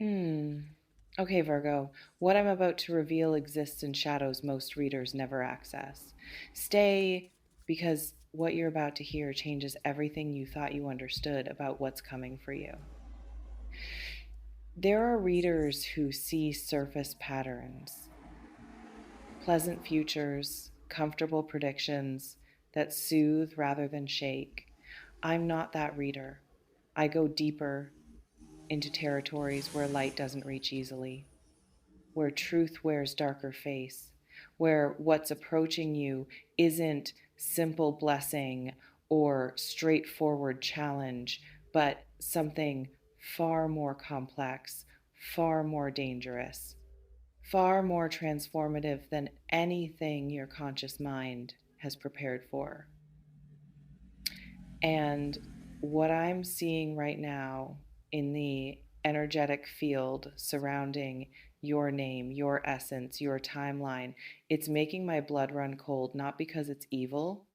Hmm. Okay, Virgo. What I'm about to reveal exists in shadows most readers never access. Stay, because what you're about to hear changes everything you thought you understood about what's coming for you. There are readers who see surface patterns, pleasant futures, comfortable predictions that soothe rather than shake. I'm not that reader. I go deeper into territories where light doesn't reach easily, where truth wears darker face, where what's approaching you isn't simple blessing or straightforward challenge, but something far more complex, far more dangerous, far more transformative than anything your conscious mind has prepared for. And what I'm seeing right now in the energetic field surrounding your name, your essence, your timeline, it's making my blood run cold, not because it's evil,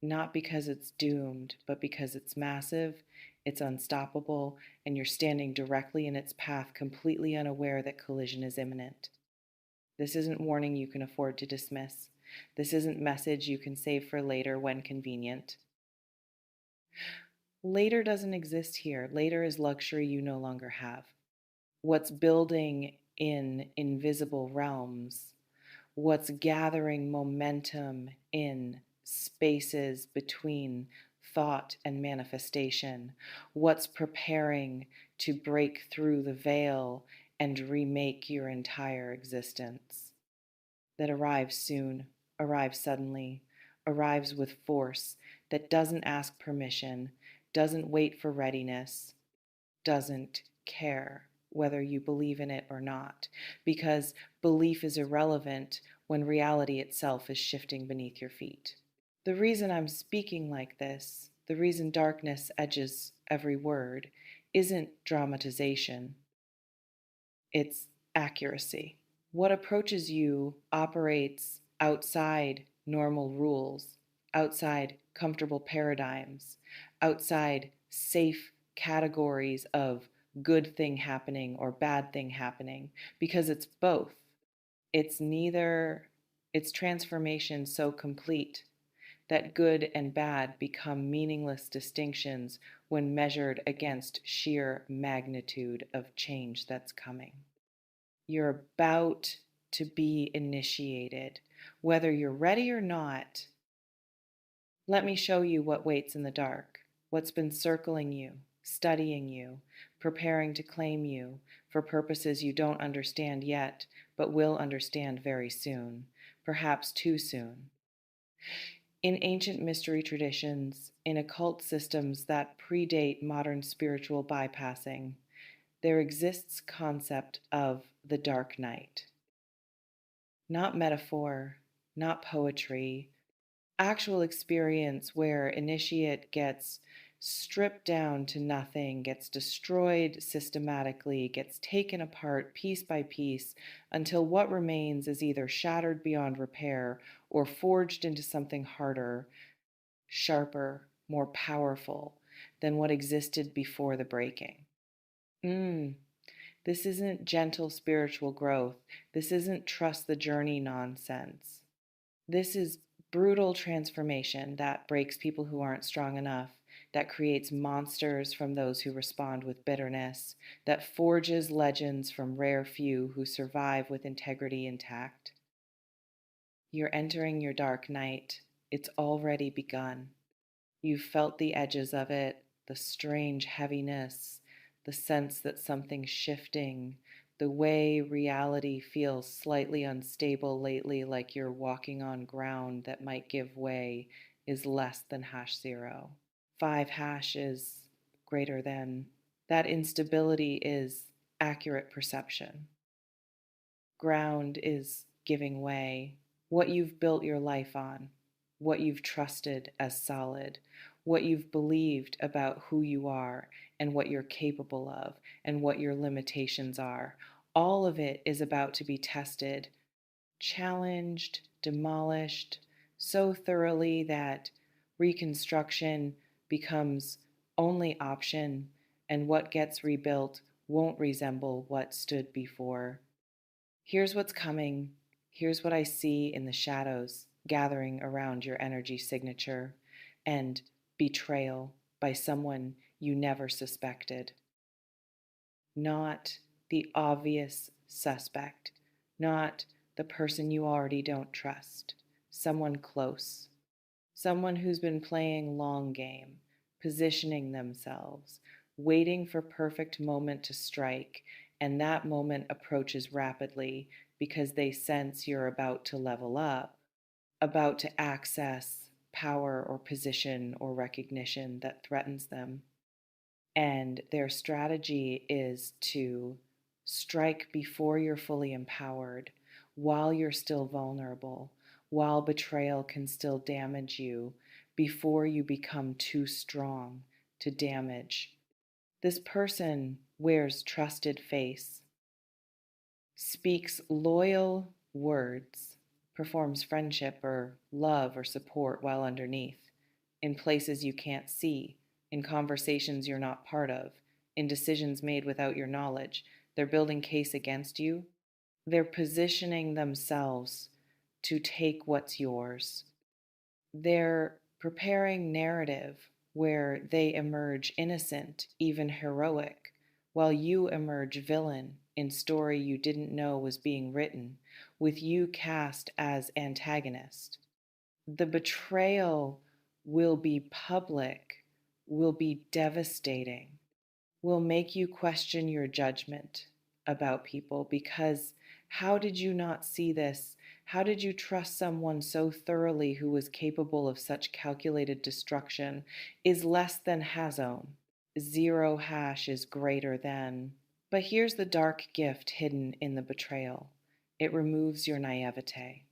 not because it's doomed, but because it's massive, it's unstoppable, and you're standing directly in its path, completely unaware that collision is imminent. This isn't warning you can afford to dismiss. This isn't message you can save for later when convenient. Later doesn't exist here. Later is luxury you no longer have. What's building in invisible realms, what's gathering momentum in spaces between thought and manifestation, what's preparing to break through the veil and remake your entire existence, that arrives soon, arrives suddenly, arrives with force, that doesn't ask permission, doesn't wait for readiness, doesn't care whether you believe in it or not, because belief is irrelevant when reality itself is shifting beneath your feet. The reason I'm speaking like this, the reason darkness edges every word, isn't dramatization, it's accuracy. What approaches you operates outside normal rules, outside comfortable paradigms, outside safe categories of good thing happening or bad thing happening, because it's both. It's neither, it's transformation so complete that good and bad become meaningless distinctions when measured against sheer magnitude of change that's coming. You're about to be initiated. Whether you're ready or not, let me show you what waits in the dark, what's been circling you, studying you, preparing to claim you for purposes you don't understand yet, but will understand very soon, perhaps too soon. In ancient mystery traditions, in occult systems that predate modern spiritual bypassing, there exists concept of the dark night. Not metaphor, not poetry, actual experience where initiate gets stripped down to nothing, gets destroyed systematically, gets taken apart piece by piece until what remains is either shattered beyond repair or forged into something harder, sharper, more powerful than what existed before the breaking. Mm, this isn't gentle spiritual growth. This isn't trust the journey nonsense. This is brutal transformation that breaks people who aren't strong enough, that creates monsters from those who respond with bitterness, that forges legends from rare few who survive with integrity intact. You're entering your dark night. It's already begun. You've felt the edges of it, the strange heaviness, the sense that something's shifting, the way reality feels slightly unstable lately, like you're walking on ground that might give way, is less than hash zero. 5 hash is greater than. That instability is accurate perception. Ground is giving way. What you've built your life on, what you've trusted as solid, what you've believed about who you are and what you're capable of and what your limitations are. All of it is about to be tested, challenged, demolished so thoroughly that reconstruction becomes only option, and what gets rebuilt won't resemble what stood before. Here's what's coming. Here's what I see in the shadows gathering around your energy signature and betrayal by someone you never suspected. Not the obvious suspect, not the person you already don't trust, someone close, someone who's been playing long game, positioning themselves, waiting for perfect moment to strike, and that moment approaches rapidly because they sense you're about to level up, about to access power or position or recognition that threatens them. And their strategy is to strike before you're fully empowered, while you're still vulnerable, while betrayal can still damage you, before you become too strong to damage. This person wears trusted face, speaks loyal words, performs friendship or love or support while underneath, in places you can't see, in conversations you're not part of, in decisions made without your knowledge. They're building case against you. They're positioning themselves to take what's yours. They're preparing narrative where they emerge innocent, even heroic, while you emerge villain in story you didn't know was being written, with you cast as antagonist. The betrayal will be public, will be devastating, will make you question your judgment about people because how did you not see this? How did you trust someone so thoroughly who was capable of such calculated destruction? Is less than has own. Zero hash is greater than. But here's the dark gift hidden in the betrayal. It removes your naivete.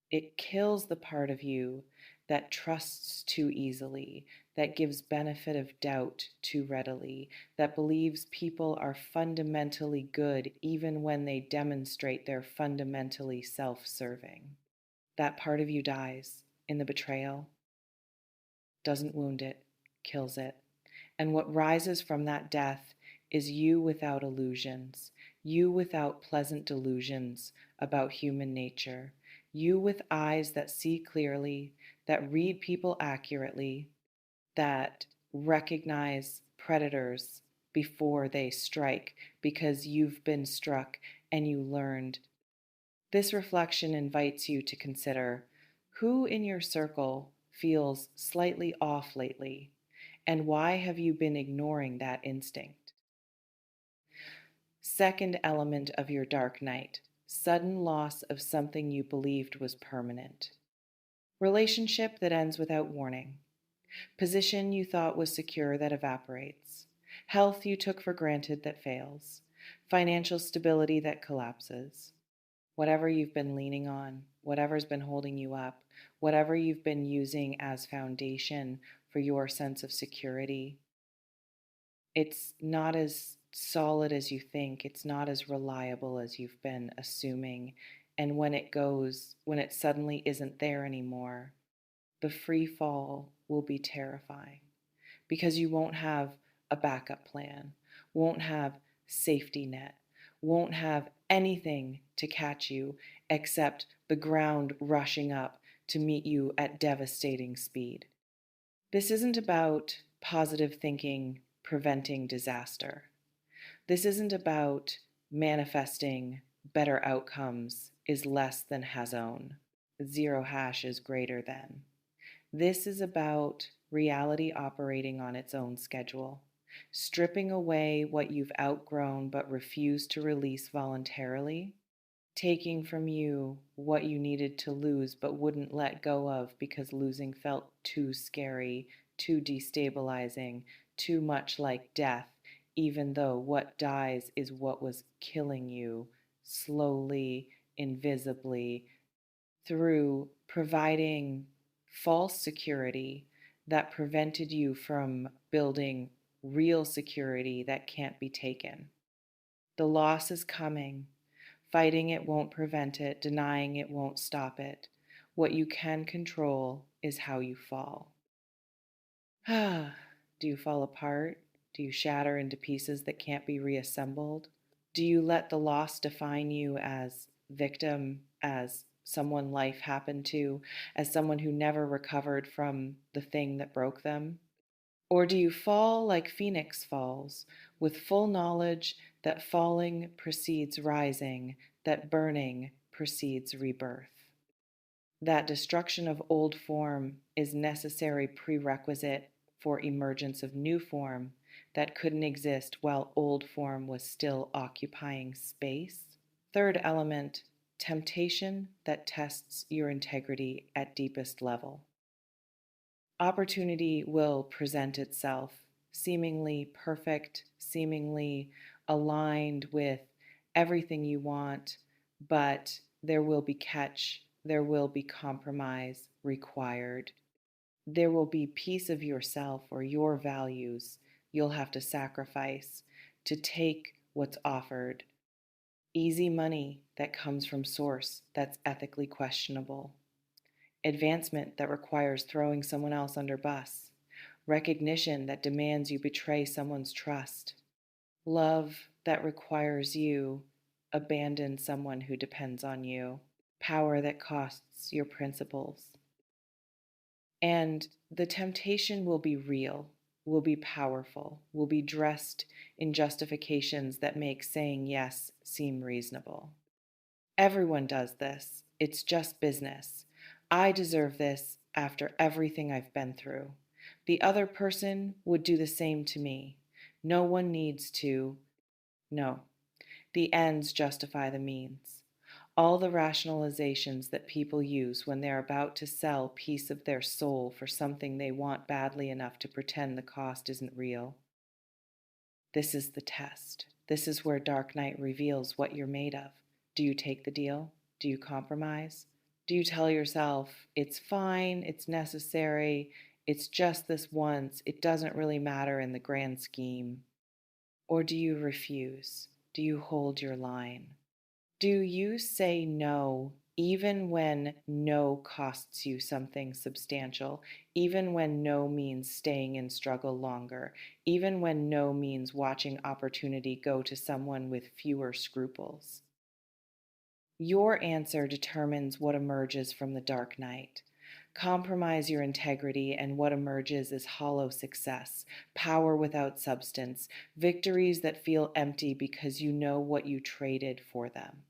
It kills the part of you that trusts too easily, that gives benefit of doubt too readily, that believes people are fundamentally good even when they demonstrate they're fundamentally self-serving. That part of you dies in the betrayal, doesn't wound it, kills it. And what rises from that death is you without illusions, you without pleasant delusions about human nature, you with eyes that see clearly, that read people accurately, that recognize predators before they strike because you've been struck and you learned. This reflection invites you to consider who in your circle feels slightly off lately, and why have you been ignoring that instinct? Second element of your dark night, sudden loss of something you believed was permanent. Relationship that ends without warning. Position you thought was secure that evaporates. Health you took for granted that fails. Financial stability that collapses. Whatever you've been leaning on, whatever's been holding you up, whatever you've been using as foundation for your sense of security, it's not as solid as you think. It's not as reliable as you've been assuming. And when it goes, when it suddenly isn't there anymore, the free fall will be terrifying because you won't have a backup plan, won't have safety net, won't have anything to catch you except the ground rushing up to meet you at devastating speed. This isn't about positive thinking preventing disaster. This isn't about manifesting better outcomes is less than has own. Zero hash is greater than. This is about reality operating on its own schedule, stripping away what you've outgrown but refused to release voluntarily, taking from you what you needed to lose but wouldn't let go of because losing felt too scary, too destabilizing, too much like death, even though what dies is what was killing you slowly, invisibly, through providing false security that prevented you from building real security that can't be taken. The loss is coming. Fighting it won't prevent it, denying it won't stop it. What you can control is how you fall. Do you fall apart? Do Do you shatter into pieces that can't be reassembled? Do you let the loss define you as victim, as someone life happened to, as someone who never recovered from the thing that broke them? Or do you fall like Phoenix falls, with full knowledge that falling precedes rising, that burning precedes rebirth? That destruction of old form is necessary prerequisite for emergence of new form that couldn't exist while old form was still occupying space. Third element, temptation that tests your integrity at deepest level. Opportunity will present itself, seemingly perfect, seemingly aligned with everything you want, but there will be catch, there will be compromise required. There will be piece of yourself or your values you'll have to sacrifice to take what's offered. Easy money that comes from source that's ethically questionable. Advancement that requires throwing someone else under bus. Recognition that demands you betray someone's trust. Love that requires you abandon someone who depends on you. Power that costs your principles. And the temptation will be real, will be powerful, will be dressed in justifications that make saying yes seem reasonable. Everyone does this. It's just business. I deserve this after everything I've been through. The other person would do the same to me. No one needs to. No. The ends justify the means. All the rationalizations that people use when they're about to sell a piece of their soul for something they want badly enough to pretend the cost isn't real. This is the test. This is where Dark Night reveals what you're made of. Do you take the deal? Do you compromise? Do you tell yourself, it's fine, it's necessary, it's just this once, it doesn't really matter in the grand scheme? Or do you refuse? Do you hold your line? Do you say no even when no costs you something substantial, even when no means staying in struggle longer, even when no means watching opportunity go to someone with fewer scruples? Your answer determines what emerges from the dark night. Compromise your integrity, and what emerges is hollow success, power without substance, victories that feel empty because you know what you traded for them.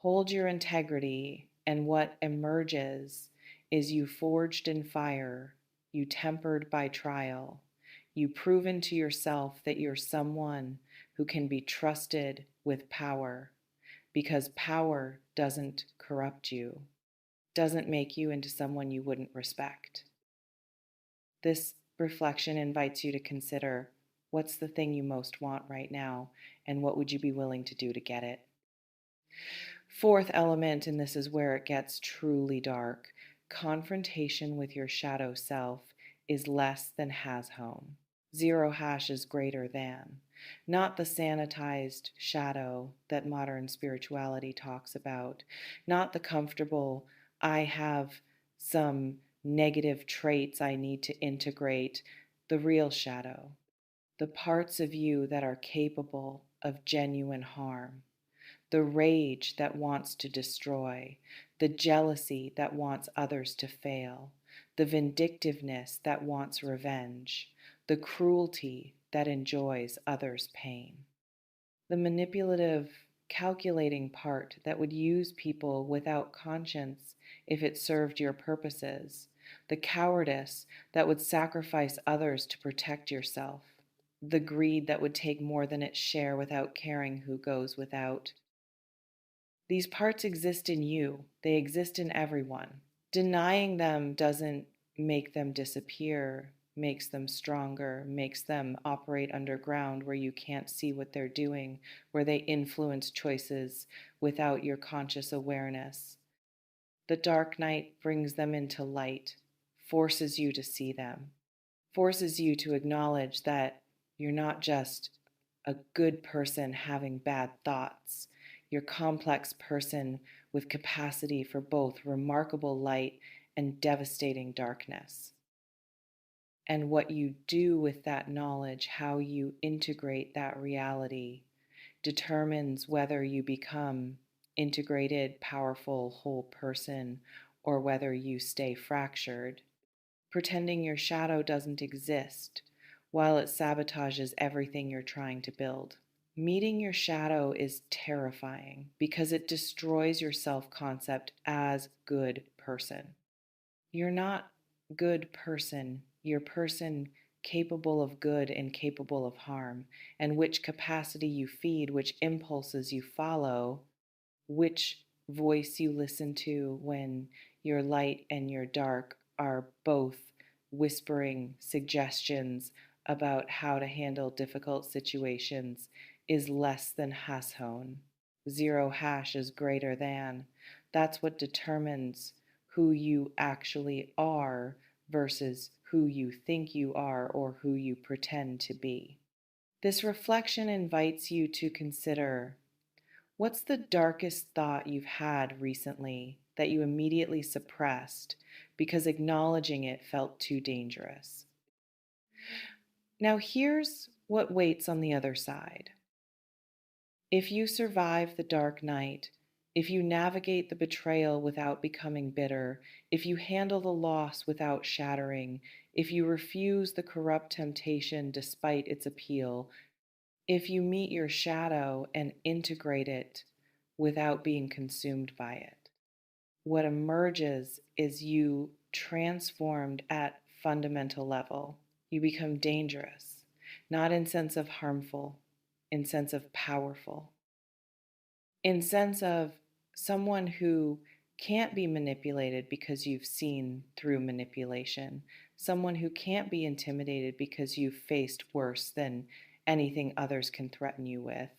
Hold your integrity, and what emerges is you forged in fire, you tempered by trial, you proven to yourself that you're someone who can be trusted with power, because power doesn't corrupt you, doesn't make you into someone you wouldn't respect. This reflection invites you to consider, what's the thing you most want right now, and what would you be willing to do to get it? Fourth element, and this is where it gets truly dark, confrontation with your shadow self is less than has home. Zero hash is greater than. Not the sanitized shadow that modern spirituality talks about. Not the comfortable, I have some negative traits I need to integrate. The real shadow. The parts of you that are capable of genuine harm. The rage that wants to destroy, the jealousy that wants others to fail, the vindictiveness that wants revenge, the cruelty that enjoys others' pain, the manipulative, calculating part that would use people without conscience if it served your purposes, the cowardice that would sacrifice others to protect yourself, the greed that would take more than its share without caring who goes without. These parts exist in you. They exist in everyone. Denying them doesn't make them disappear, makes them stronger, makes them operate underground where you can't see what they're doing, where they influence choices without your conscious awareness. The dark night brings them into light, forces you to see them, forces you to acknowledge that you're not just a good person having bad thoughts. You're a complex person with capacity for both remarkable light and devastating darkness. And what you do with that knowledge, how you integrate that reality, determines whether you become integrated, powerful, whole person, or whether you stay fractured, pretending your shadow doesn't exist while it sabotages everything you're trying to build. Meeting your shadow is terrifying because it destroys your self concept as good person. You're not good person, you're person capable of good and capable of harm, and which capacity you feed, which impulses you follow, which voice you listen to when your light and your dark are both whispering suggestions about how to handle difficult situations is less than hashone. Zero hash is greater than. That's what determines who you actually are versus who you think you are or who you pretend to be. This reflection invites you to consider: what's the darkest thought you've had recently that you immediately suppressed because acknowledging it felt too dangerous? Now, here's what waits on the other side. If you survive the dark night, if you navigate the betrayal without becoming bitter, if you handle the loss without shattering, if you refuse the corrupt temptation despite its appeal, if you meet your shadow and integrate it without being consumed by it, what emerges is you transformed at fundamental level. You become dangerous, not in sense of harmful, in sense of powerful, in sense of someone who can't be manipulated because you've seen through manipulation, someone who can't be intimidated because you've faced worse than anything others can threaten you with,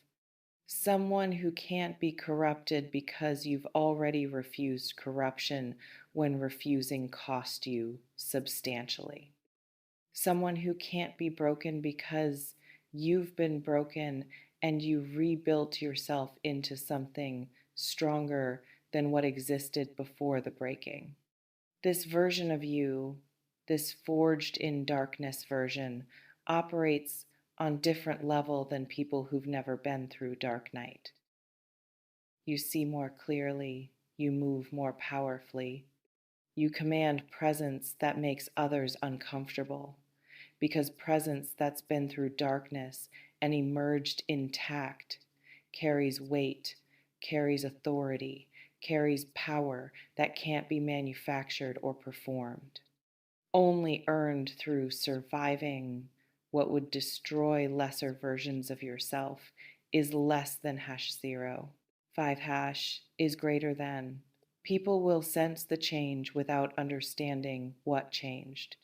someone who can't be corrupted because you've already refused corruption when refusing cost you substantially, someone who can't be broken because you've been broken and you rebuilt yourself into something stronger than what existed before the breaking. This version of you, this forged in darkness version, operates on different level than people who've never been through dark night. You see more clearly, you move more powerfully, you command presence that makes others uncomfortable, because presence that's been through darkness and emerged intact carries weight, carries authority, carries power that can't be manufactured or performed. Only earned through surviving what would destroy lesser versions of yourself is less than hash zero. 5 hash is greater than. People will sense the change without understanding what changed.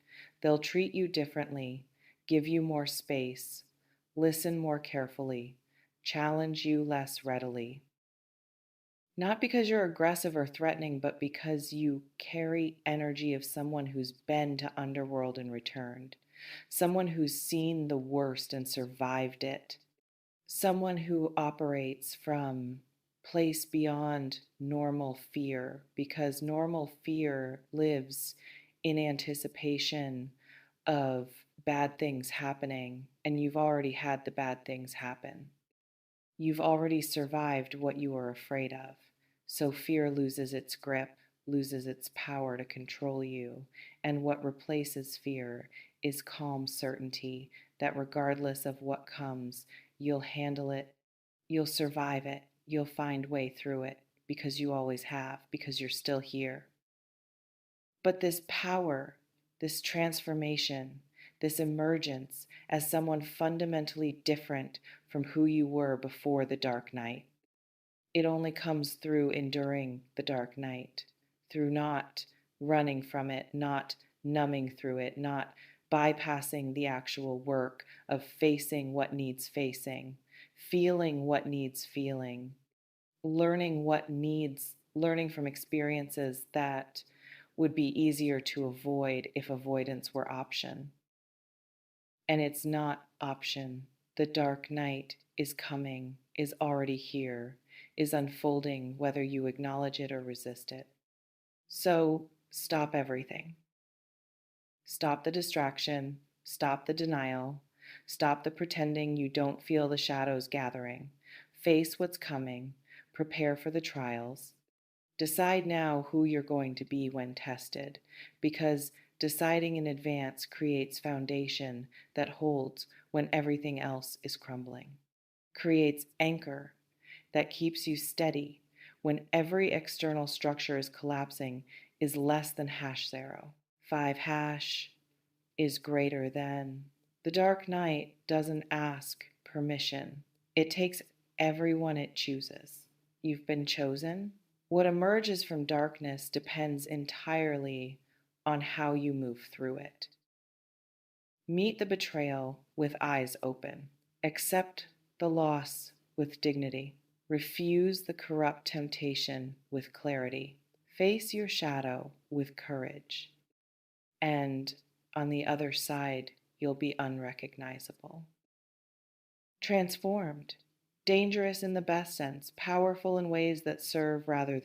They'll treat you differently, give you more space, listen more carefully, challenge you less readily. Not because you're aggressive or threatening, but because you carry energy of someone who's been to underworld and returned, someone who's seen the worst and survived it, someone who operates from place beyond normal fear, because normal fear lives in anticipation of bad things happening, and you've already had the bad things happen. You've already survived what you were afraid of. So fear loses its grip, loses its power to control you. And what replaces fear is calm certainty that regardless of what comes, you'll handle it, you'll survive it, you'll find way through it because you always have, because you're still here. But this power, this transformation, this emergence as someone fundamentally different from who you were before the dark night, it only comes through enduring the dark night, through not running from it, not numbing through it, not bypassing the actual work of facing what needs facing, feeling what needs feeling, learning from experiences that would be easier to avoid if avoidance were option. And it's not option. The dark night is coming, is already here, is unfolding whether you acknowledge it or resist it. So stop everything. Stop the distraction, stop the denial, stop the pretending you don't feel the shadows gathering. Face what's coming, prepare for the trials. Decide now who you're going to be when tested, because deciding in advance creates foundation that holds when everything else is crumbling. Creates anchor that keeps you steady when every external structure is collapsing is less than #0. 5# is greater than. The dark night doesn't ask permission. It takes everyone it chooses. You've been chosen. What emerges from darkness depends entirely on how you move through it. Meet the betrayal with eyes open. Accept the loss with dignity. Refuse the corrupt temptation with clarity. Face your shadow with courage. And on the other side, you'll be unrecognizable. Transformed. Dangerous in the best sense, powerful in ways that serve rather